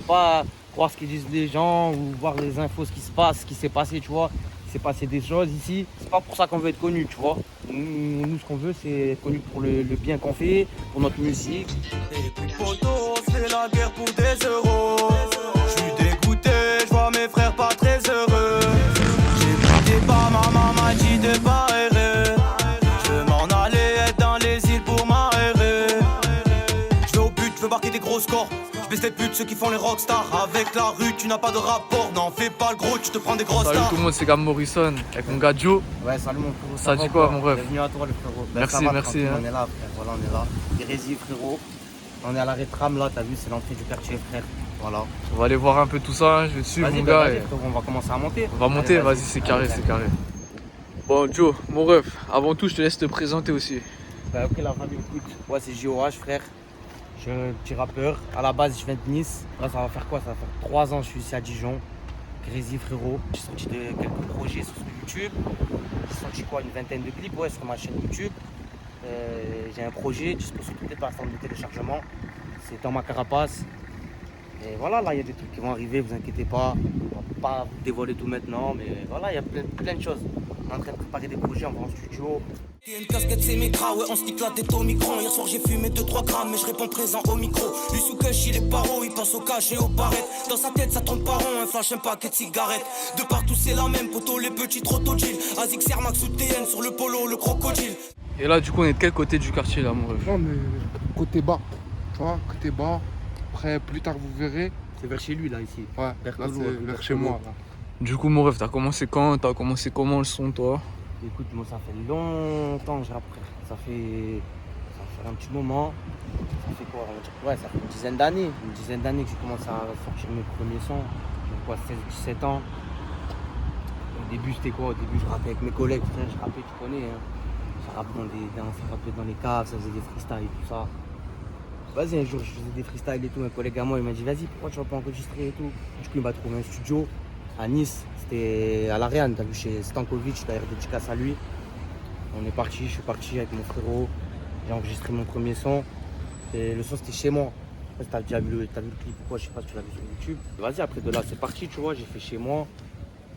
pas croire ce qu'ils disent les gens ou voir les infos, ce qui se passe, ce qui s'est passé, tu vois. Il s'est passé des choses ici. C'est pas pour ça qu'on veut être connu, tu vois. Nous, ce qu'on veut, c'est être connu pour le bien qu'on fait, pour notre musique. Poto, on se fait la guerre pour des euros. Je suis dégoûté, je vois mes frères pas très heureux. J'ai pris des pas, ma maman dit de pas errer. Je m'en allais être dans les îles pour m'aérer. Je vais au but, je veux marquer des gros scores. Je baisse les putes, ceux qui font les rockstars. Avec la rue, tu n'as pas de rapport. N'en fais pas le gros, tu te prends des grosses stars. Salut tout le monde, c'est Gab Morrison avec mon gars Joe. Ouais, salut mon frérot. Ça dit quoi, mon ref? Bienvenue à toi, le frérot. Merci, ça va, merci, tranquille, hein. On est là, frère. Voilà, on est là. Hérésie, frérot. On est à l'arrêt de tram, là, t'as vu, c'est l'entrée du quartier, frère. Voilà. On va aller voir un peu tout ça, je vais te suivre mon gars. Vas-y, frérot, on va commencer à monter. On va monter, vas-y, c'est carré, c'est carré. Bon Joe, mon ref, avant tout je te laisse te présenter aussi. Bah, ok, la famille, écoute. Ouais, c'est JOH, frère. Je suis un petit rappeur. À la base, je viens de Nice. Là, ça va faire quoi? Ça va faire 3 ans que je suis ici à Dijon. Crazy, frérot. J'ai sorti quelques projets sur YouTube. J'ai sorti quoi? Une vingtaine de clips, ouais, sur ma chaîne YouTube. J'ai un projet dispo sur toutes les plateformes de téléchargement. C'est dans ma carapace. Et voilà, là, il y a des trucs qui vont arriver, vous inquiétez pas. On va pas vous dévoiler tout maintenant, mais voilà, il y a plein de choses. On est en train de préparer des projets, on va en studio. Une casquette c'est mes gras, ouais on se nique la tête au micron. Hier soir j'ai fumé 2-3 grammes mais je réponds présent au micro. Lui sous cush il est paro, il passe au cash et au barrette. Dans sa tête ça tourne pas rond, un flash, un paquet de cigarettes. De partout c'est la même, poteau les petits trottogiles. Azik Sermax ou TN sur le polo, le crocodile. Et là du coup on est de quel côté du quartier là mon ref? Non, mais côté bas, tu vois, côté bas. Après, plus tard, vous verrez. C'est vers chez lui, là, ici. Ouais, là, c'est vers chez moi. Là. Du coup mon ref, t'as commencé quand? T'as commencé comment le son toi? Écoute, moi, ça fait longtemps que je rappe, frère. Ça fait un petit moment. Ça fait quoi, on va dire? Ouais, ça fait une dizaine d'années. Une dizaine d'années que j'ai commencé à sortir mes premiers sons. J'ai quoi, 16-17 ans. Au début, c'était quoi? Au début, je rappais avec mes collègues, frère. Je rappais, tu connais, hein. Je rappais dans les caves, ça faisait des freestyles et tout ça. Vas-y, un jour, je faisais des freestyles et tout. Un collègue à moi, il m'a dit, vas-y, pourquoi tu vas pas enregistrer et tout? Du coup, il m'a trouvé un studio à Nice. C'était à l'Ariane, t'as vu, chez Stankovic, d'ailleurs, dédicace à lui. On est parti, je suis parti avec mon frérot. J'ai enregistré mon premier son. Et le son, c'était chez moi. T'as déjà vu le clip ou quoi, je sais pas si tu l'as vu sur YouTube. Vas-y, après de là, c'est parti, tu vois, j'ai fait chez moi.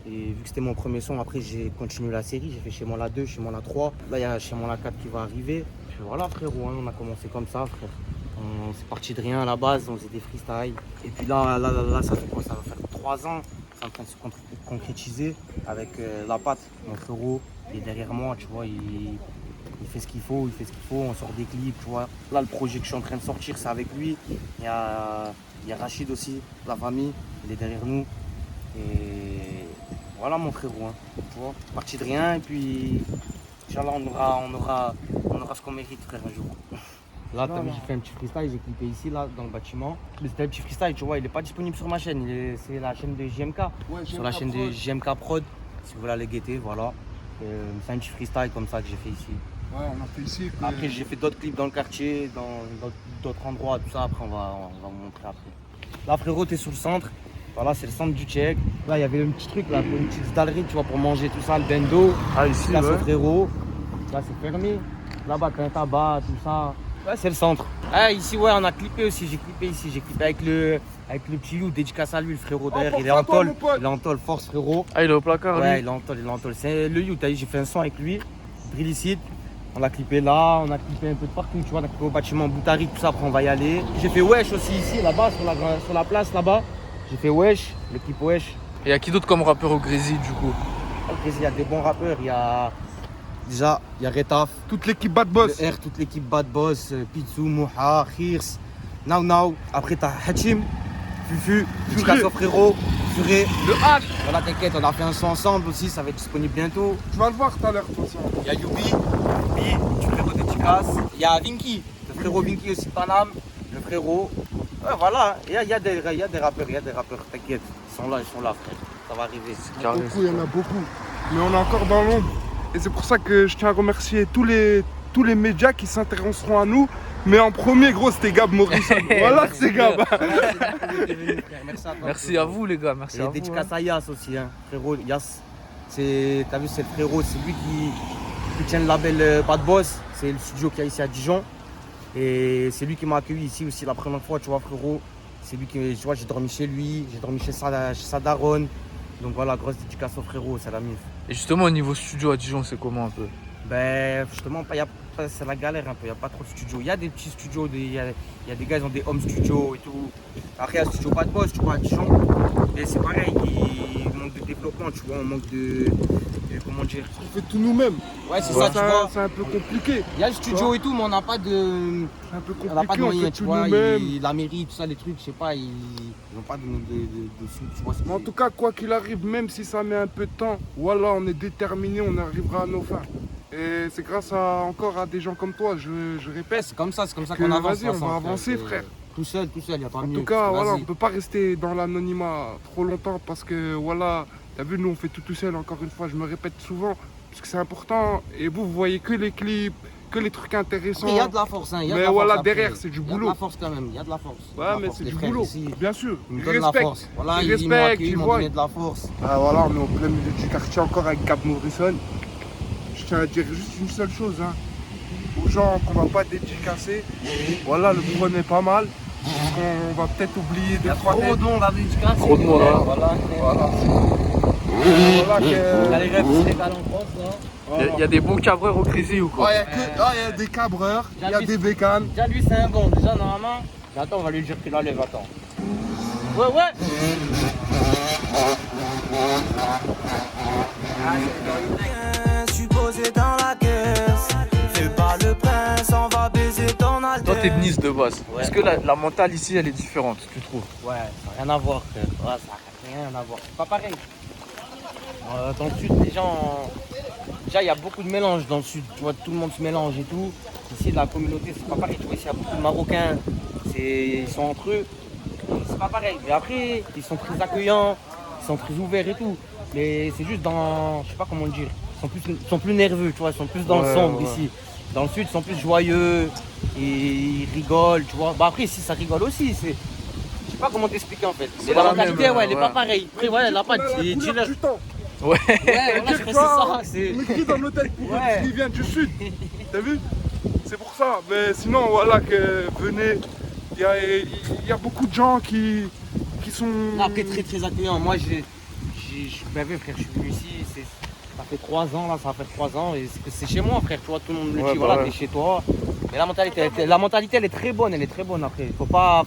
Et vu que c'était mon premier son, après, j'ai continué la série. J'ai fait chez moi la 2, chez moi la 3. Là, il y a chez moi la 4 qui va arriver. Puis voilà, frérot, hein, on a commencé comme ça, frère. On s'est parti de rien à la base, on faisait des freestyles. Et puis là, ça fait quoi? Ça va faire 3 ans. C'est en train de se concrétiser avec la patte. Mon frérot, il est derrière moi, tu vois, il fait ce qu'il faut, on sort des clips, tu vois. Là, le projet que je suis en train de sortir, c'est avec lui. Il y a Rachid aussi, la famille, il est derrière nous. Et voilà mon frérot, hein, tu vois. Parti de rien, et puis Inch'Allah, on aura ce qu'on mérite, frère, un jour. Là, t'as vu, j'ai fait un petit freestyle, j'ai clippé ici, là, dans le bâtiment. Mais c'était un petit freestyle, tu vois, il n'est pas disponible sur ma chaîne, c'est la chaîne de JMK. Ouais, Sur la chaîne de JMK Prod, si vous voulez aller guetter, voilà. C'est un petit freestyle comme ça que j'ai fait ici. Ouais, on a fait ici. Puis... Après, j'ai fait d'autres clips dans le quartier, dans d'autres endroits, tout ça. Après, on va vous montrer après. Là, frérot, t'es sur le centre. Voilà, c'est le centre du Tchèque. Là, il y avait un petit truc, là, une petite stallerie, tu vois, pour manger tout ça, le bendo. Ah ici Là, ouais. c'est frérot. Là, c'est fermé. Là-bas, t'as un tabac, tout ça. Ouais, c'est le centre. Ah, ici, ouais, on a clippé aussi. J'ai clippé ici. J'ai clippé avec le petit loup, dédicace à lui, le frérot. D'ailleurs, il est en tôle. Il est en tôle, force, frérot. Ah il est au placard Ouais, lui. il est en tôle. C'est le you, t'as vu, j'ai fait un son avec lui. Drillicide. On l'a clippé là, on a clippé un peu de partout, tu vois, on a clippé au bâtiment Boutari, tout ça, après on va y aller. J'ai fait Wesh aussi ici, là-bas, sur la place, là-bas. J'ai fait Wesh, l'équipe Wesh. Et y a qui d'autre comme rappeur au Grésil du coup? Il y a des bons rappeurs, il y a Retaf, toute l'équipe Bad Boss. le R, toute l'équipe Bad Boss, Pizou, Mouha, Khirs, Now. Après t'as Hachim, Fufu, Picasso frérot, Furé, Le H. Voilà, t'inquiète, on a fait un son ensemble aussi, ça va être disponible bientôt. Tu vas le voir tout à l'heure, de toute façon. Il y a Yubi, du frérot dédicace. Il y a Vinky, le frérot Vinky aussi de Paname, le frérot. Ouais, voilà, il y a des rappeurs, t'inquiète. Ils sont là, frère. Ça va arriver. Carré, Beaucoup, il y en a beaucoup. Mais on est encore dans l'ombre. Et c'est pour ça que je tiens à remercier tous les médias qui s'intéresseront à nous. Mais en premier, gros, c'était Gab Morrison. Voilà, c'est Gab. Merci à toi. Merci à vous les gars, merci à Et vous. dédicace à Yas aussi, hein. Frérot, Yas. T'as vu, c'est le frérot, c'est lui qui tient le label Bad Boss. C'est le studio qu'il y a ici à Dijon. Et c'est lui qui m'a accueilli ici aussi la première fois, tu vois, frérot. C'est lui qui, tu vois, j'ai dormi chez lui, j'ai dormi chez sa daronne. Donc voilà, grosse dédicace au frérot, c'est la mif. Et justement, au niveau studio à Dijon, c'est comment un peu? Ben justement, c'est la galère un peu, il n'y a pas trop de studios. Il y a des petits studios, il y a des gars, ils ont des home studios et tout. Après, il y a un studio pas de boss, tu vois, à Dijon. Mais c'est pareil, il manque de développement, tu vois, on manque de comment dire. On fait tout nous-mêmes. Ouais, c'est ça, tu vois. C'est un peu compliqué. Il y a le studio et tout, mais on n'a pas de. C'est un peu On n'a pas compliqué, de on fait moyens, tu tout vois. nous-mêmes. La mairie, tout ça, les trucs, je sais pas, ils n'ont pas de sous, tu vois. Mais en tout cas, quoi qu'il arrive, même si ça met un peu de temps, voilà, on est déterminé, on arrivera à nos fins. Et c'est grâce encore à des gens comme toi, je répète. C'est comme ça que qu'on avance. vas-y, on ensemble, va avancer, frère. Tout seul, il n'y a pas En mieux. tout cas, voilà, on Vas-y. ne peut pas rester dans l'anonymat trop longtemps parce que, voilà, t'as vu, nous on fait tout seul, encore une fois, je me répète souvent, parce que c'est important. Et vous voyez que les clips, que les trucs intéressants. Il y a de la force, hein. Il y a de Mais la voilà, force après. derrière, c'est du Il y a de boulot. la force quand même, il y a de la force. Ouais, mais c'est du boulot, bien sûr. Ils nous Ils donnent la respectent. force. Voilà, Ils ils m'ont respectent, accueilli, ils ils m'ont voient. donné de la force. Ah, voilà, on est au plein milieu du quartier encore avec Cap Morrison. Je tiens à dire juste une seule chose, hein. Aux gens qu'on va pas dédicacer, voilà, le prenez pas mal. Parce qu'on va peut-être oublier Il y a deux, trois trop têtes. de monde à dédicacer. Trop de monde, hein. Voilà. Voilà. Voilà Il y a que. les rêves qui se régalent en France, là. Il y a des bons cabreurs au Crazy ou quoi? Il y a des cabreurs, il y a des bécanes. Déjà, lui, c'est un bon. Déjà, normalement. Attends, on va lui dire qu'il enlève, attends. Ouais. Je suis posé dans la caisse. Fais pas le prince, on va baiser ton altesse. Toi, t'es de Nice de base. Ouais. Est-ce que la mentale ici, elle est différente, tu trouves? Ouais, ça n'a rien à voir, frère. Ouais, ça n'a rien à voir. C'est pas pareil. Dans le sud, les gens. Déjà, il y a beaucoup de mélange dans le sud. Tu vois, tout le monde se mélange et tout. Ici, la communauté, c'est pas pareil. Tu vois, ici, il y a beaucoup de Marocains. Ils sont entre eux. C'est pas pareil. Mais après, ils sont très accueillants. Ils sont très ouverts et tout. Mais c'est juste dans. Je sais pas comment le dire. Ils sont plus nerveux, tu vois. Ils sont plus dans le sombre ici. Dans le sud, ils sont plus joyeux. Et ils rigolent, tu vois. Bah après, ici, ça rigole aussi. Je sais pas comment t'expliquer en fait. Mais pas la la même, mentalité, ouais, elle est ouais. pas pareille. Après, ouais, elle a pas On a de la couleur du temps. Ouais. Ouais, voilà, je crois que c'est ça. On écrit dans nos têtes pour eux, Ouais. parce qu'ils viennent du sud. T'as vu? C'est pour ça. Mais sinon, voilà, que venez. Il y a beaucoup de gens qui sont. Après, très très accueillant. Moi, ben oui, frère, je suis venu ici. Ça fait 3 ans, là, ça va faire 3 ans. Et c'est chez moi, frère. Tu vois, tout le monde me le Ouais, dit, bah voilà, ouais. t'es chez toi. Mais la mentalité, elle est très bonne. Elle est très bonne après. Faut pas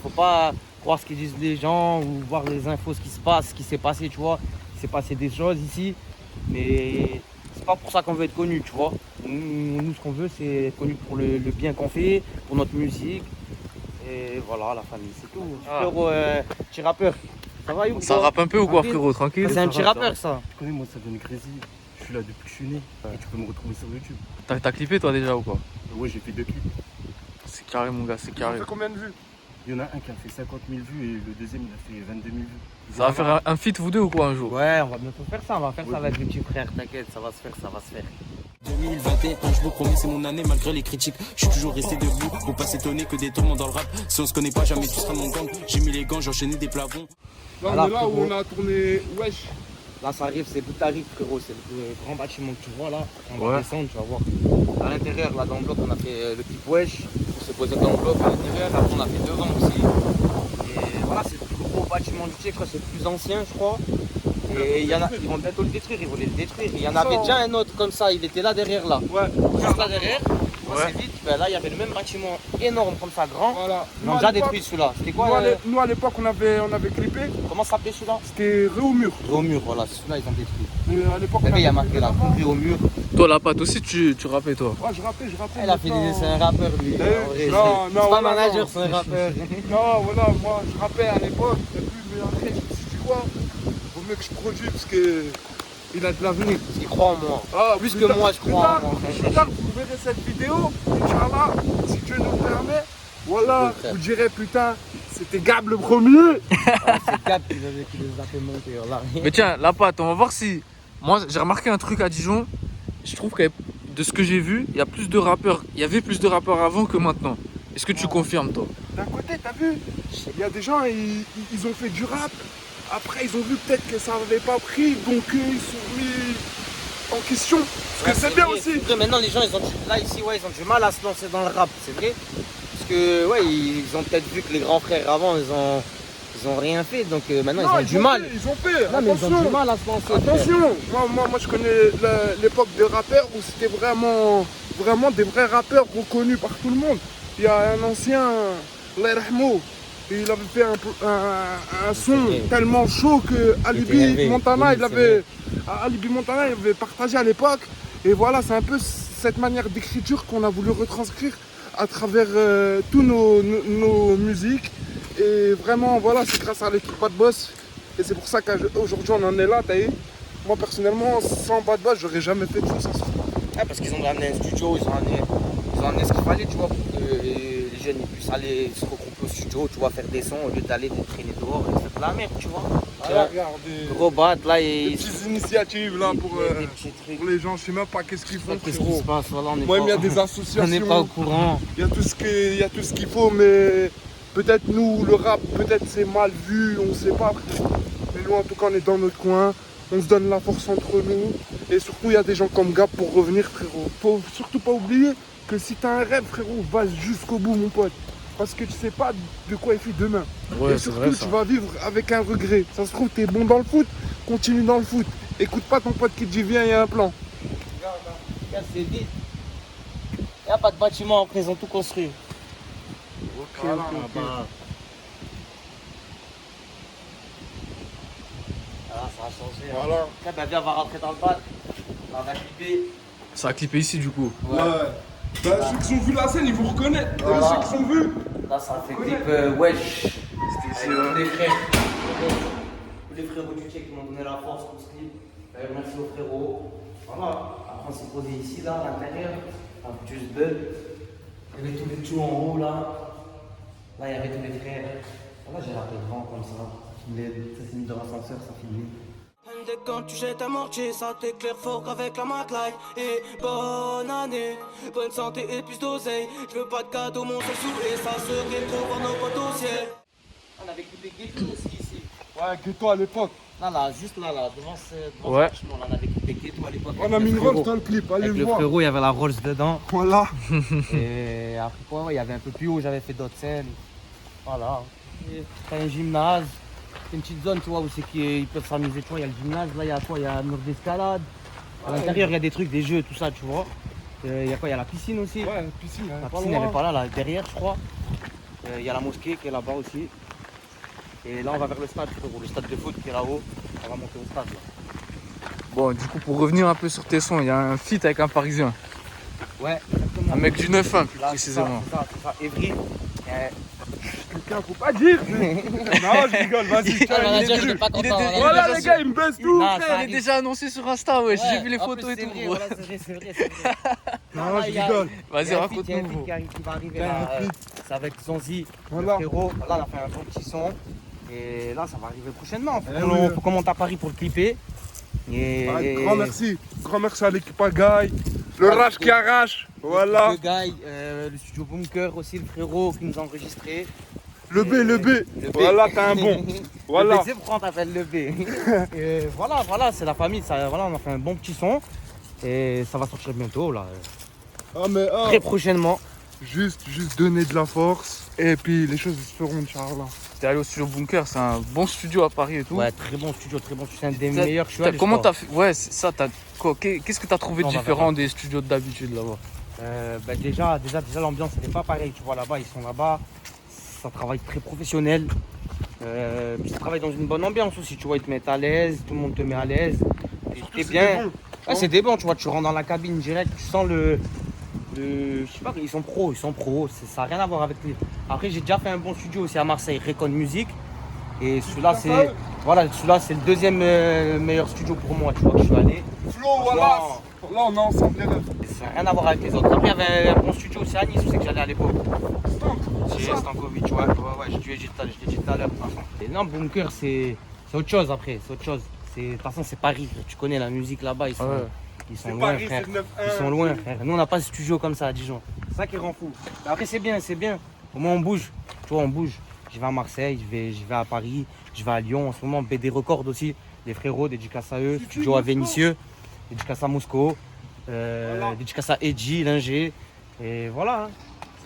croire ce qu'ils disent les gens ou voir les infos, ce qui se passe, ce qui s'est passé, tu vois. Il s'est passé des choses ici. Mais c'est pas pour ça qu'on veut être connu, tu vois. Nous, ce qu'on veut, c'est être connu pour le bien qu'on fait, pour notre musique. Et voilà, la famille, c'est tout. Ah. Frérot, petit rappeur. Ça va, Youb? Ça rappe un peu ou quoi, Tranquille. frérot? Tranquille? C'est un petit rappeur, ça. Tu connais, moi ça donne Crazy. Je suis là depuis que je suis né. Et tu peux me retrouver sur YouTube. T'as clippé toi déjà ou quoi? Ouais, j'ai fait 2 clips. C'est carré, mon gars, c'est Ça carré. fait combien de vues? Il y en a un qui a fait 50 000 vues et le deuxième il a fait 22 000 vues. Ça va faire un feat vous deux ou quoi un jour? Ouais, on va bientôt faire ça. On va faire ça avec le petit frère. T'inquiète, ça va se faire, ça va se faire. 2021, je vous promets c'est mon année malgré les critiques. Je suis toujours resté debout, faut pas s'étonner que des tourments dans le rap. Si on se connaît pas jamais tu seras mon gang. J'ai mis les gants, j'ai enchaîné des plafonds. Là, Voilà, on est là où frérot. on a tourné. Wesh. Là, ça arrive, c'est Boutari, frérot. C'est le grand bâtiment que tu vois là. On va Ouais. descendre, tu vas voir. À l'intérieur, là, dans le bloc, on a fait le petit wesh. On s'est posé dans le bloc à l'intérieur. Après, on a fait devant aussi. Et voilà, c'est le plus gros bâtiment du siècle. C'est le plus ancien, je crois. Et il y en a, ils vont bientôt le détruire, ils voulaient le détruire. Il y en avait déjà un autre comme ça, il était là derrière là. Ouais. Juste là derrière, Ouais. c'est vite. Ben là, il y avait le même bâtiment énorme comme ça, grand. Voilà. Ils l'ont déjà détruit celui-là. C'était quoi Nous à l'époque, on avait clippé. Comment ça s'appelait celui-là? C'était Ré au mur. Au mur, voilà, celui-là, ils ont détruit. Mais à l'époque, Vous on savez, il y a avait marqué là, compris au mur. Toi, la patte aussi, tu rappais toi? Ouais, je rappais. Il a fait c'est un rappeur lui. Eh, En vrai, non, c'est non, pas voilà, manager, non. c'est un rappeur. Non, voilà, moi je rappais à l'époque, t'as vu, mais après je me suis dit quoi? Vaut mieux que je produise parce que il a de l'avenir. Parce qu'il croit en moi. Ah, Plus plus que tard- moi, je crois en moi. Plus tard, vous verrez cette vidéo, Inch'Allah, si Dieu nous le permet. Voilà, Oui, frère. vous direz putain, c'était Gab le premier. Ah, c'est Cap qui les a fait monter. Là. Mais tiens, la patte, on va voir si. Moi, j'ai remarqué un truc à Dijon. Je trouve que de ce que j'ai vu, il y a plus de rappeurs. Il y avait plus de rappeurs avant que maintenant. Est-ce que tu confirmes, toi? D'un côté, t'as vu, il y a des gens, ils ont fait du rap. Après, ils ont vu peut-être que ça n'avait pas pris, donc ils sont mis en question. Parce que c'est bien vrai, aussi. c'est vrai, maintenant, les gens, là ici, ouais, ils ont du mal à se lancer dans le rap, c'est vrai. Parce que, ouais, ils ont peut-être vu que les grands frères avant, Ils ont rien fait, donc maintenant Non, ils ont du mal. Ils ont fait. Non, mais ils ont Attention. du mal à se lancer. frère. Attention, moi je connais l'époque des rappeurs où c'était vraiment des vrais rappeurs reconnus par tout le monde. Il y a un ancien, Allah yarhamou, il avait fait un son vrai. tellement chaud que était énervé. Montana, Oui, Ali Montana, il avait partagé à l'époque. Et voilà, c'est un peu cette manière d'écriture qu'on a voulu retranscrire à travers tous nos musiques. Et vraiment, voilà, c'est grâce à l'équipe Bad Boss. Et c'est pour ça qu'aujourd'hui on en est là, t'as vu. Moi personnellement, sans Bad Boss, j'aurais jamais fait de ça. Ah, parce qu'ils ont ramené un studio, ils ont amené ce qu'il fallait, tu vois, pour que les jeunes ils puissent aller se regrouper au studio, tu vois, faire des sons au lieu d'aller traîner dehors et faire de la merde, tu vois. Ah, regardez. Gros bat, là, Des et petites initiatives là pour des petits trucs. les gens, je sais même pas qu'est-ce qu'ils font, Qu'est-ce qui frérot. se passe, voilà, on est Moi, pas, il y a des on n'est pas au associations, courant. il y a tout ce qu'il faut, mais peut-être nous, le rap, peut-être c'est mal vu, on sait pas, frérot. Mais nous, en tout cas, on est dans notre coin, on se donne la force entre nous. Et surtout, il y a des gens comme Gab pour revenir, frérot. Faut surtout pas oublier que si t'as un rêve, frérot, va jusqu'au bout, mon pote. Parce que tu sais pas de quoi il fait demain. Ouais, Et c'est surtout, vrai ça. tu vas vivre avec un regret. Ça se trouve, t'es bon dans le foot, continue dans le foot. Écoute pas ton pote qui te dit viens, il y a un plan. Regarde, c'est vide. Il n'y a pas de bâtiment, après ils ont tout construit. Voilà, Ah, ça a changé. Hein. Voilà. Tiens, ben, viens, on va rentrer dans le bal. On va clipper. Ça a clippé ici du coup. Ouais. Bah, ceux qui ont vu la scène, ils vont reconnaître. Voilà. Ceux qui ont vu. Là, ça fait clip wesh. C'était ici, les frères. Tous les frérots du Tchèque qui m'ont donné la force pour ce clip. D'ailleurs, merci aux frérots. Voilà. Après, on s'est posé ici, là, à l'intérieur. Un petit bug. Il y avait tous les tchous en haut, là. Là, il y avait tous les frères. Là, j'ai rappelé grand comme ça. Ça s'est mis dans l'ascenseur, ça filmait. Dès quand tu jettes un mortier, ça t'éclaire fort avec la McLeod. Et bonne année, bonne santé et plus d'oseille. Je veux pas de cadeau, mon seul sou et ça serait trop voir nos potes au ciel. On avait coupé Ghetto aussi ici. Ouais, Ghetto à l'époque. Là, juste là, devant ce Ouais. bâtiment, là, on avait coupé Ghetto à l'époque. On a mis une Rolls dans le clip, allez Avec le le voir. frérot, il y avait la Rolls dedans. Voilà. Et après quoi, ouais, il y avait un peu plus haut, j'avais fait d'autres scènes. Voilà. Et t'as un gymnase. C'est une petite zone, tu vois, où c'est qu'ils peuvent s'amuser. Tu vois, il y a le gymnase, là, il y a quoi? Il y a un mur d'escalade. À l'intérieur, il y a des trucs, des jeux, tout ça, tu vois. Il y a quoi? Il y a la piscine aussi. Ouais, la piscine, La pas piscine, elle loin. est pas là, là, derrière, je crois. Il y a la mosquée qui est là-bas aussi. Et là, on va vers le stade, frérot, le stade de foot qui est là-haut. On va monter au stade, là. Bon, du coup, pour revenir un peu sur tes sons, il y a un feat avec un Parisien. Ouais, exactement. Un mec du 9-1 plus Là, précisément. c'est ça. Evry. Quelqu'un, faut pas dire. Non, je rigole, vas-y. Ah, on a dit, Il est il est pas venu. content. Voilà, les gars, ils me baissent tout. Non, Il est déjà annoncé sur Insta, ouais, j'ai vu les photos et tout, gros. Voilà, c'est vrai. Non, je rigole. Vas-y, Il y a un raconte-nous, feat gros. qui va arriver Il y a là. un feat. C'est avec Zonzi, Voilà. le frérot. Là, on a fait un bon petit son. Et là, ça va arriver prochainement. Eh oui. Faut qu'on monte à Paris pour le clipper. Et Ouais, grand merci. Grand merci à l'équipe Agaï. Le rage qui arrache. Voilà. Le gars, le studio Bunker aussi, le frérot qui nous a enregistré. Le B, le B. Le B. Voilà, t'as un bon. Voilà. Le B, c'est pourquoi on t'appelle le B. Et voilà, c'est la famille. Ça, voilà, on a fait un bon petit son. Et ça va sortir bientôt, là. Ah, mais Très prochainement. juste donner de la force. Et puis les choses se feront, Inch'Allah. T'es allé au studio Bunker, c'est un bon studio à Paris et tout. Ouais, très bon studio, c'est un des T'as- meilleurs que je suis allé, Comment je crois. t'as fait? Ouais, c'est ça, qu'est-ce que t'as trouvé de On va différent des studios d'habitude là-bas? Déjà l'ambiance n'est pas pareille, tu vois, là-bas, ils sont là-bas, ça travaille très professionnel. Puis ça travaille dans une bonne ambiance aussi, tu vois, ils te mettent à l'aise, tout le monde te met à l'aise. Et t'es c'est bien. des bons. Ouais, c'est des bons, tu vois, tu rentres dans la cabine direct, tu sens je sais pas, ils sont pros, ça n'a rien à voir avec les. Après, j'ai déjà fait un bon studio aussi à Marseille, Recon Music. Et celui-là, c'est le deuxième meilleur studio pour moi, tu vois, que je suis allé. Flo, voilà. Là, on est ensemble, les rêves. Et ça n'a rien à voir avec les autres. Après, il y avait un bon studio aussi à Nice, où c'est que j'allais à l'époque. C'est Stankovic, ouais, je te l'ai dit tout à l'heure. Et non, Bunker, c'est autre chose après, c'est autre chose. De toute façon, c'est Paris, frère. Tu connais la musique là-bas, ils sont C'est loin, Paris, frère. c'est le 9-1. Ils sont loin, frère. Nous, on n'a pas de studio comme ça à Dijon. C'est ça qui rend fou. Mais après, c'est bien. Au moins, on bouge. Tu vois, on bouge. Je vais à Marseille, je vais à Paris, je vais à Lyon. En ce moment, BD Records aussi. Les frérots, dédicace à eux. Studio à Vénissieux, dédicace à Moscou, dédicace à Edgy, Linger. Et voilà.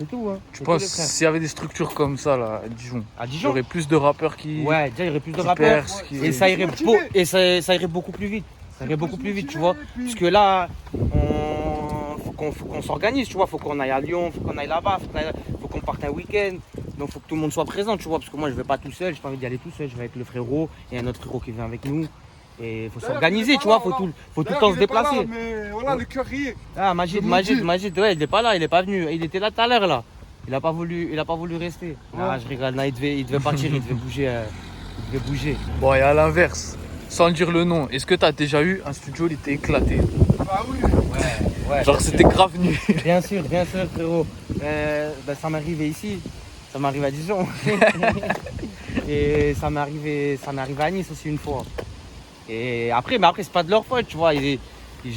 Hein. c'est tout. Hein. Tu C'est penses que les frères. s'il y avait des structures comme ça là, à Dijon, À il y Dijon aurait plus de rappeurs qui, Ouais, déjà il y aurait plus de qui rappeurs. percent, qui- Et ça irait, Motivé. ça irait beaucoup plus vite. Ça irait beaucoup plus vite, tu vois. Parce que là, faut qu'on s'organise, tu vois. Faut qu'on aille à Lyon, faut qu'on aille là-bas, faut qu'on parte un week-end. Donc faut que tout le monde soit présent, tu vois. Parce que moi je vais pas tout seul, j'ai pas envie d'y aller tout seul. Je vais avec le frérot, il y a un autre frérot qui vient avec nous. Et faut D'ailleurs, s'organiser, il est tu pas vois. là, Faut tout le temps se déplacer. Mais voilà, le cœur y est. Ah, Majid, ouais, il est pas là, il est pas venu. Il était là tout à l'heure là. Il a pas voulu rester. Ah, je rigole, non, il devait partir, il devait bouger. Bon, et à l'inverse, sans dire le nom, est-ce que t'as déjà eu un studio, il était éclaté? Ah oui. Ouais. Genre c'était grave nu. Bien sûr, frérot. Ça m'est arrivé ici, ça m'est arrivé à Dijon. Et ça m'est arrivé à Nice aussi une fois. Et après c'est pas de leur faute, tu vois. Je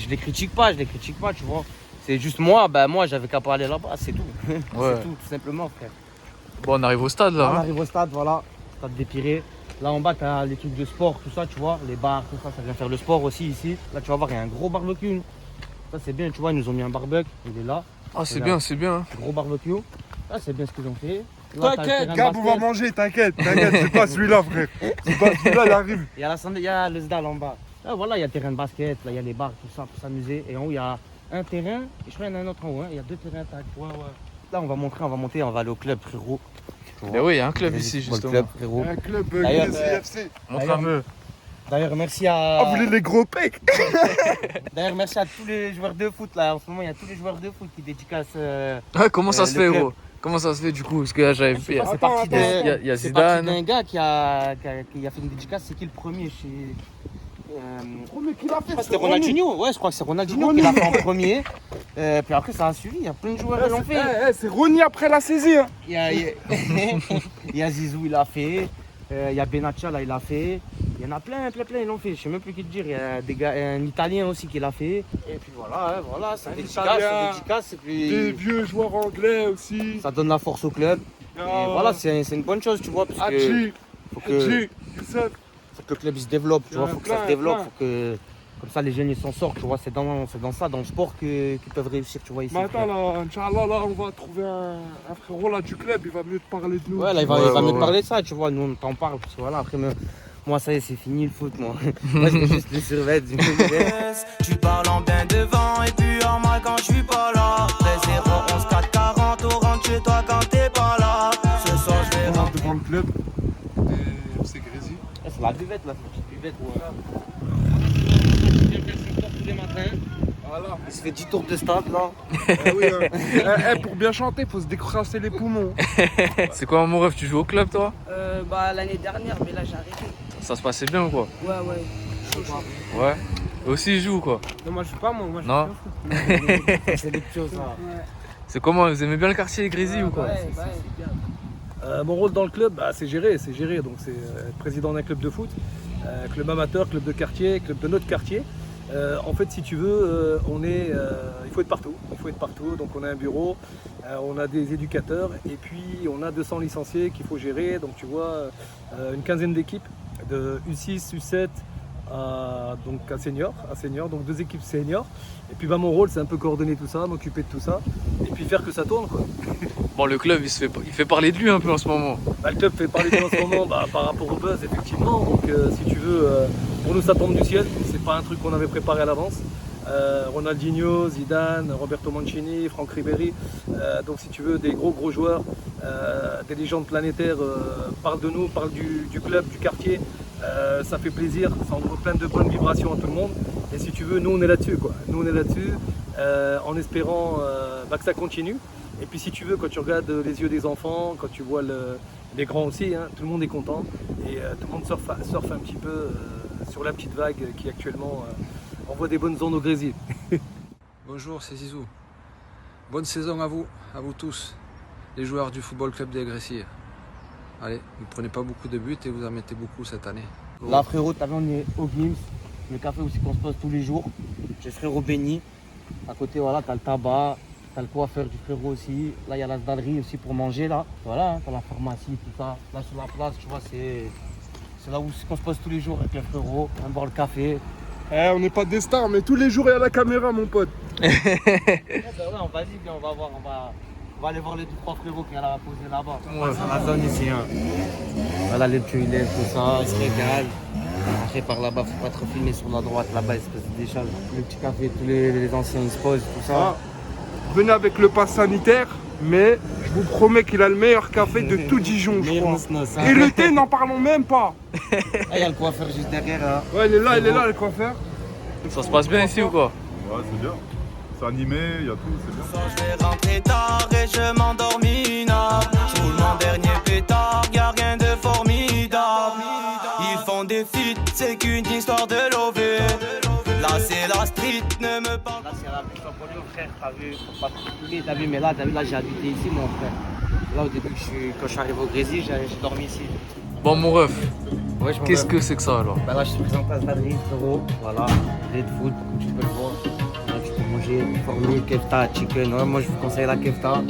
les critique pas, tu vois. C'est juste moi, j'avais qu'à pas aller là-bas, c'est tout. Ouais. C'est tout simplement, frère. Bon, on arrive au stade là. On hein. arrive au stade, voilà, stade des Pirées. Là en bas, tu as les trucs de sport, tout ça, tu vois, les bars, tout ça, ça vient faire le sport aussi ici. Là, tu vas voir, il y a un gros barbecue. Ça, c'est bien, tu vois, ils nous ont mis un barbecue, il est là, Ah, c'est bien, c'est bien. gros barbecue. Là, c'est bien ce qu'ils ont fait. Là, t'as le terrain de Gab, on va basket. manger, t'inquiète, c'est pas celui-là, frère. C'est pas celui-là, il arrive. Il y a il y a le SDAL en bas. Là, voilà, il y a le terrain de basket, là, il y a les bars, tout ça, pour s'amuser. Et en haut, il y a un terrain, et je crois qu'il y en a un autre en haut, hein. Il y a 2 terrains, tac. Ouais. Là, on va monter, on va aller au club, frérot. Tu vois. Mais oui, il y a un club Vas-y, ici football justement. club, frérot. Un club D'ailleurs, Grizzly FC. Mon fameux. D'ailleurs, merci à. Ah, vous voulez les gros pecs? D'ailleurs, merci à tous les joueurs de foot là. En ce moment, il y a tous les joueurs de foot qui dédicacent. Ah, comment ça se le fait, club. gros? Comment ça se fait du coup? Parce que là, j'avais fait. C'est parti Il y a- il y a c'est parti Zidane. d'un gars qui a fait une dédicace. C'est qui le premier chez. Oh, mais qui l'a fait? C'était Ronaldinho. Ouais, je crois que c'est Ronaldinho qui l'a fait en premier. Puis après, ça a suivi. Il y a plein de joueurs qui l'ont fait. C'est Ronny après la saisie. Hein. Il y a, il y a Zizou, il l'a fait. Il y a Benatia, là, il l'a fait. Il y en a plein, ils l'ont fait. Je sais même plus qui te dire. Il y a des gars, un Italien aussi qui l'a fait. Et puis voilà, c'est Un une Italien. dédicace. Et Des puis vieux joueurs anglais aussi. ça donne la force au club. Et voilà, c'est une bonne chose, tu vois. Parce que Adji, faut que Youssef. le club il se développe, tu vois. Ouais, Faut que ça se plein, développe. plein. Faut que, comme ça, les jeunes ils s'en sortent, tu vois. C'est dans ça, dans le sport qu'ils peuvent réussir, tu vois. Ici, Mais attends, frère. là, Inch'Allah, là, on va trouver un frérot là du club, il va mieux te parler de nous. Ouais, là, il va Ouais, me ouais. parler de ça, tu vois. Nous, on t'en parle. Parce que voilà, après, moi, ça y est, c'est fini le foot, moi. Moi, je vais juste les survêtements. Tu parles en bien devant et puis en mal quand je suis pas là. Les 011 440 au rentre chez toi quand t'es pas là. Ce soir je vais On rentre devant le club. Et c'est Grizzly. C'est la buvette, là, c'est une petite buvette. Il vient faire son sport tous les matins. Voilà. Il se fait 10 tours de stade, là. Oui, hein. Pour bien chanter, faut se décrasser les poumons. C'est quoi, mon ref? Tu joues au club, toi? L'année dernière, mais là j'ai arrêté. Ça se passait bien ou quoi? Ouais. Ouais. Eux aussi, ils jouent quoi? Non, moi je joue pas, moi je Non. C'est des choses, ça. C'est comment? Vous aimez bien le quartier Grizzly ou quoi? Mon rôle dans le club, c'est gérer. Donc c'est être président d'un club de foot, club amateur, club de quartier, club de notre quartier. En fait, si tu veux, il faut être partout. Donc on a un bureau, on a des éducateurs et puis on a 200 licenciés qu'il faut gérer. Donc tu vois, une quinzaine d'équipes de U6, U7 à senior, donc 2 équipes seniors. Et puis mon rôle, c'est un peu coordonner tout ça, m'occuper de tout ça et puis faire que ça tourne, quoi. Bon, le club, il fait parler de lui un peu en ce moment. Le club fait parler de nous en ce moment par rapport au buzz, effectivement. Donc, si tu veux, pour nous, ça tombe du ciel. C'est pas un truc qu'on avait préparé à l'avance. Ronaldinho, Zidane, Roberto Mancini, Franck Ribéry. Donc, si tu veux, des gros joueurs, des légendes planétaires parlent de nous, parlent du club, du quartier. Ça fait plaisir, ça envoie plein de bonnes vibrations à tout le monde. Et si tu veux, nous, on est là-dessus, quoi. Nous, on est là-dessus, en espérant que ça continue. Et puis si tu veux, quand tu regardes les yeux des enfants, quand tu vois les grands aussi, hein, tout le monde est content et tout le monde surfe un petit peu sur la petite vague qui actuellement envoie des bonnes ondes au Brésil. Bonjour, c'est Zizou. Bonne saison à vous tous, les joueurs du Football Club des Gressiers. Allez, vous prenez pas beaucoup de buts et vous en mettez beaucoup cette année. Là, frérot, t'as vu, on est au Gims. Le café aussi qu'on se pose tous les jours. J'ai le frérot Benny. À côté, voilà, t'as le tabac. T'as le coiffeur du frérot aussi. Là, il y a la sdalerie aussi pour manger, là. Voilà, hein, t'as la pharmacie, tout ça. Là, sur la place, tu vois, c'est là où on se pose tous les jours avec le frérot. On boit le café. On n'est pas des stars, mais tous les jours il y a la caméra, mon pote. Ouais, on va-y, viens, on va voir, on va va aller voir les 2-3 frérots qui a posé là-bas. Ouais. C'est la zone ici. Hein. Voilà les petits lèvres, tout ça, ils se régalent. Après par là-bas, faut pas trop filmer sur la droite, là-bas, espèce de décharge. Le petit café, tous les anciens ils se posent, tout ça. Ah, venez avec le pass sanitaire, mais je vous promets qu'il a le meilleur café de tout Dijon, je crois. hein. Et le thé, n'en parlons même pas. Ah, il y a le coiffeur juste derrière. Hein. Ouais, il est là, le coiffeur. Ça se passe bien ici ou quoi? Ouais, c'est bien. C'est animé, il y a tout, c'est bien. Je vais rentrer tard et je m'endors minable. Je roule mon dernier pétard, y'a rien de formidable. Ils font des feats, c'est qu'une histoire de lover. Là c'est la street, ne me parle Là, c'est la plus pour lui, frère. T'as vu, faut pas trop couler, t'as vu, mais là, j'ai habité ici, mon frère. Là, au début, quand je suis arrivé au Brésil, j'ai dormi ici. Bon, mon ref, Ouais, je m'en qu'est-ce vais. que c'est que ça alors? Bah là, je te présente la Stadri, frérot. Voilà, Red Food, comme tu peux le voir. Là, tu peux manger formule, kefta, chicken. Ouais, moi, je vous conseille la kefta.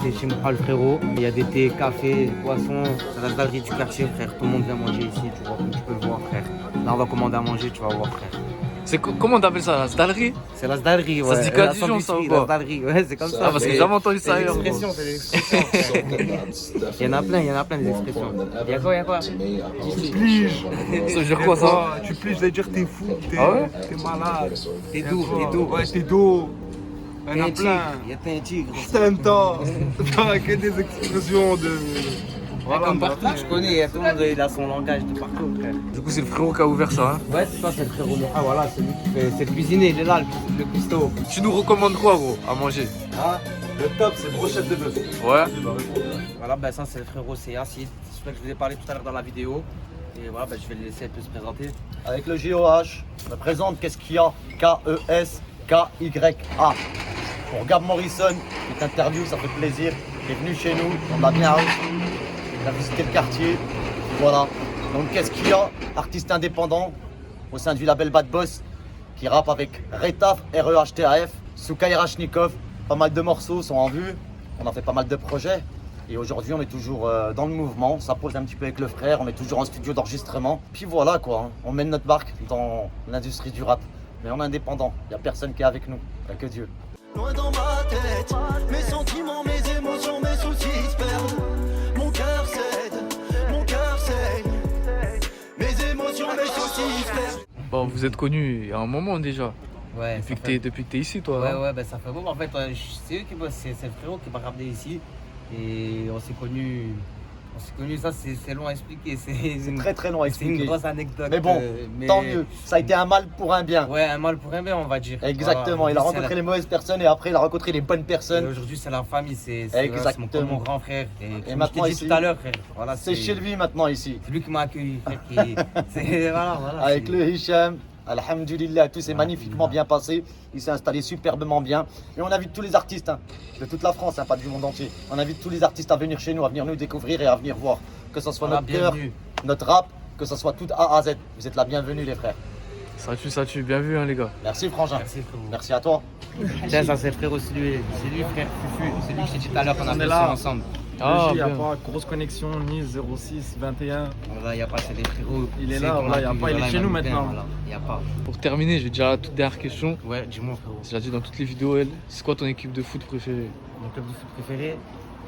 C'est chez Mohal, frérot. Il y a des thés, café, poissons. C'est la Stadri du quartier, frère. Tout le monde vient manger ici, tu vois, comme tu peux le voir, frère. Là, on va commander à manger, tu vas voir, frère. Comment t'appelles ça, la sdalerie? C'est la Stadri, ouais. Ça se dit qu'à La Dijon, ça, ou sandwicherie, quoi? La Stadri, ouais, c'est comme ça. Ah, parce que j'ai jamais entendu ça ailleurs. C'est des expressions, c'est des expressions. Il y en a plein des expressions. Il y a quoi Tu pliges. Ça veut dire quoi ça? Tu pliges, ça veut dire t'es fou, t'es Ah ouais malade. T'es doux, t'es doux. Ouais, t'es doux. Il y en a T'es un plein. tigre, il y a un tigre. Je t'aime tant. Que des expressions de. Voilà, comme partout, je connais, tout le monde il a son langage de partout, frère. Du coup, c'est le frérot qui a ouvert ça. Hein. Ouais, c'est ça, c'est le frérot. Ah voilà, c'est lui qui fait. C'est le cuisinier, il est là, le cuistot. Tu nous recommandes quoi, gros, à manger? Ah, le top, c'est brochette de bœuf. Ouais. Voilà, ben ça, c'est le frérot, c'est Acide. C'est celui que je vous ai parlé tout à l'heure dans la vidéo. Et voilà, ben, je vais le laisser un peu se présenter. Avec le JOH, je me présente, qu'est-ce qu'il y a? K-E-S-K-Y-A. Pour Gab Morrison, cette interview, ça fait plaisir. Il est venu chez nous, on l'a bien reçu. Il a visité le quartier. Voilà. Donc qu'est-ce qu'il y a? Artiste indépendant au sein du label Bad Boss qui rappe avec Retaf, R-E-H-T-A-F, Soukai Rachnikov. Pas mal de morceaux sont en vue. On a fait pas mal de projets. Et aujourd'hui, on est toujours dans le mouvement. Ça pose un petit peu avec le frère. On est toujours en studio d'enregistrement. Puis voilà quoi. Hein. On mène notre barque dans l'industrie du rap. Mais on est indépendant. Il n'y a personne qui est avec nous. Il n'y a que Dieu. loin dans ma tête. Mes sentiments, mes émotions, mes soucis se perdent. Mon cœur cède, mon cœur saigne. Mes émotions, mes soucis se perdent. Bon, vous êtes connus il y a un moment déjà. Ouais, Depuis que t'es ici, toi. Ouais, hein. ouais, ben ça fait bon. En fait, c'est eux qui bossent, c'est le frérot qui m'a ramené ici. Et on s'est connus, ça c'est long à expliquer. C'est Très très long à c'est une expliquer. grosse anecdote. Mais bon, tant mieux. Ça a été un mal pour un bien. Ouais, un mal pour un bien, on va dire. Exactement. Voilà. Il a Aujourd'hui, rencontré les mauvaises personnes et après il a rencontré les bonnes Et personnes. aujourd'hui, c'est la famille, c'est Exactement. mon grand frère. Et comme maintenant je t'ai dit ici, tout à l'heure, frère. Voilà, C'est chez lui maintenant ici. C'est lui qui m'a accueilli, frère. Voilà. Avec c'est- le Hicham, alhamdulillah, tout s'est magnifiquement bien passé. Il s'est installé superbement bien. Et on invite tous les artistes hein, de toute la France, hein, pas du monde entier. On invite tous les artistes à venir chez nous, à venir nous découvrir et à venir voir. Que ce soit Voilà, notre cœur, bienvenue. notre rap, que ce soit tout A à Z. Vous êtes la bienvenue les frères. Ça tue, bien vu, hein, les gars. Merci Frangin. Merci, frérot. Merci à toi. Tiens, ça c'est frérot, c'est lui, frère Fufu. C'est lui que je t'ai dit tout à l'heure qu'on a On est fait là. ça ensemble. Ah, il n'y a bien. pas grosse connexion, Nice 06 21. Voilà, il n'y a pas, c'est des frérots. Il est C'est là, qu'on voilà, y a pu, pas, il est voilà, chez m'a nous mis bien, maintenant. voilà. Il n'y a pas. Pour terminer, je vais dire la toute dernière question. Ouais, dis-moi, frérot. Je l'ai dit dans toutes les vidéos, elle. C'est quoi ton équipe de foot préférée? Mon club de foot préféré,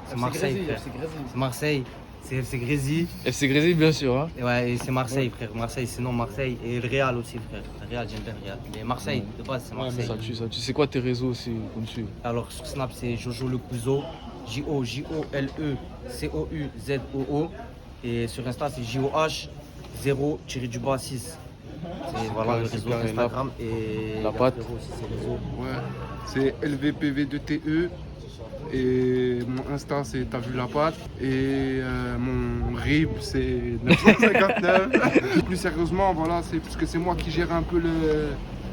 c'est FC Marseille, Grésy, frère. FC Grésy. C'est Marseille, c'est FC Grésy. FC Grésy, bien sûr. Hein. Et ouais, et c'est Marseille, frère. Marseille, sinon Marseille. Et le Real aussi, frère. Le Real, j'aime bien le Real. Mais Marseille, de base, c'est Marseille. Ça tue. C'est quoi tes réseaux aussi qu'on te suit? Alors, sur Snap, c'est Jojo le Couzo. J-O-J-O-L-E-C-O-U-Z-O-O. Et sur Insta, c'est JOH 0-6. C'est voilà le réseau super, et Instagram. Et la il y a patte. frérot aussi, c'est le réseau. Ouais, c'est LVPV2TE. Et mon Insta, c'est T'as vu la patte. Et mon RIB, c'est 959. Plus sérieusement, voilà, c'est parce que c'est moi qui gère un peu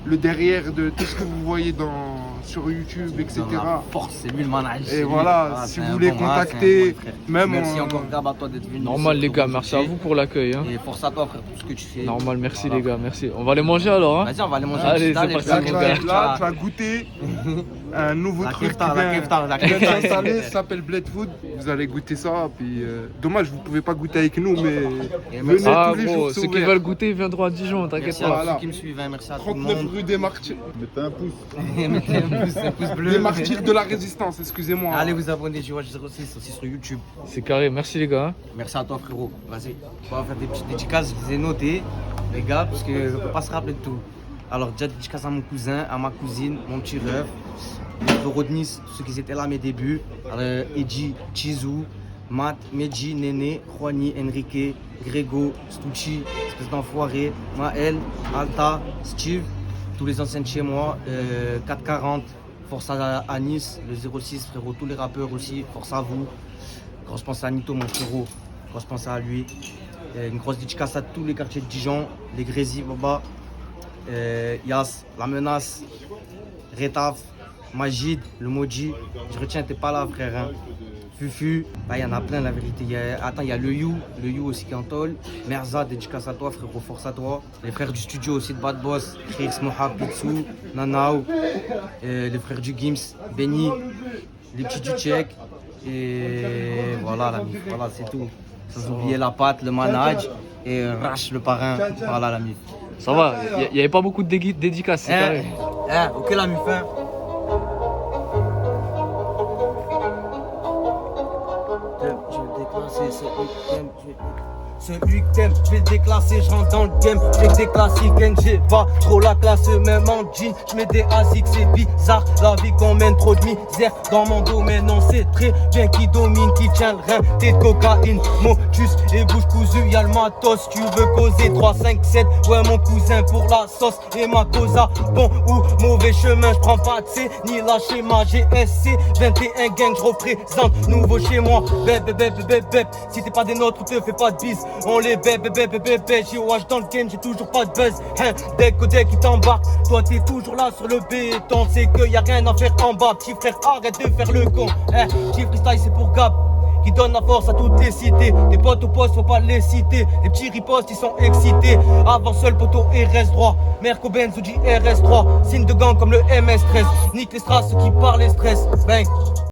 le derrière de tout ce que vous voyez sur YouTube, etc. Dans la force, c'est lui le manager. Et voilà, si vous voulez contacter, même Merci en- encore Gab à toi d'être venu. Normal, ici les pour gars, nous merci à écouter. vous pour l'accueil. Hein. Et force à toi, frère, pour ce que tu fais. Normal, merci Voilà. les gars, merci. On va les manger alors. Hein. Vas-y, on va aller manger. Allez, une petite c'est parti, dalle, Là, et mon puis gars. tu vas goûter un nouveau La truc kefta, qui la vient kefta, la vient de kefta. s'installer, ça s'appelle Blade Food. Vous allez goûter ça, puis dommage, vous pouvez pas goûter avec nous, mais venez Ah tous les gros, jours, c'est ceux qui ouvert. veulent goûter viennent droit à Dijon, t'inquiète Merci à pas. tous Voilà. ceux qui me suivent, hein, merci à tout le 39 monde. rue des Martyrs. Mettez un pouce. Mettez un un pouce bleu. Les martyrs de la résistance, excusez-moi. Allez vous abonner, JWatch06 aussi sur YouTube. C'est carré, merci les gars. Merci à toi frérot. Vas-y, on va faire des petites dédicaces, je les ai notées, les gars, parce que je peux pas se rappeler de tout. Alors déjà dédicace à mon cousin, à ma cousine, mon petit rêve, les frérot de Nice, ceux qui étaient là à mes débuts, Edji, Chizou, Matt, Medji, Néné, Juani, Enrique, Grégo, Stucci, espèce d'enfoiré, Maël, Alta, Steve, tous les anciens de chez moi, 440, force à Nice, le 06 frérot, tous les rappeurs aussi, force à vous. Quand je pense à Nito mon frérot, quand je pense à lui, une grosse dédicace à tous les quartiers de Dijon, les Grésil, Baba, Yas, La Menace, Retaf, Majid, le Moji, je retiens, t'es pas là frère, hein. Fufu, il y en a plein la vérité. Il y a le You aussi qui est en tôle. Merza, dédicace à toi frérot, force à toi. Les frères du studio aussi de Bad Boss, Chris, Mohab, Pitsou, Nanao, les frères du Gims, Benny, les petits du Tchèque. Et voilà la mif, voilà c'est tout. Sans oublier la patte, le manage et Rash le parrain. Voilà la mif. Ça va, il n'y avait pas beaucoup de dédicaces, c'est carré. Ok la mif, hein. Je vais déclasser ce week-end, je vais le déclasser, je rentre dans le game, j'ai que des classiques, j'ai pas trop la classe, même en jean, je mets des ASIC, c'est bizarre, la vie qu'on mène trop de misère, dans mon domaine on sait très bien qui domine, qui tient le rein, t'es de cocaïne, motus et bouche cousue, y'a le matos, tu veux causer 3, 5, 7, ouais mon cousin pour la sauce et ma cosa, bon ou mauvais chemin, je prends pas de C, ni la schéma, GSC, 21 gang, je représente, nouveau chez moi, bép, si t'es pas des nôtres, te fais pas de bise. On les bébé, j'ai watch dans le game, j'ai toujours pas de buzz. Hein, dès que qui t'embarque, toi t'es toujours là sur le béton. C'est que y a rien à faire en bas, petit frère, arrête de faire le con. Hein, petit freestyle c'est pour Gab, qui donne la force à toutes les cités. Tes potes au poste, faut pas les citer. Les petits ripostes, ils sont excités. Avant seul poteau et reste droit. Merco Benz ou RS3, signe de gang comme le MS13. Nique les strass, ceux qui parlent les stress. Bang.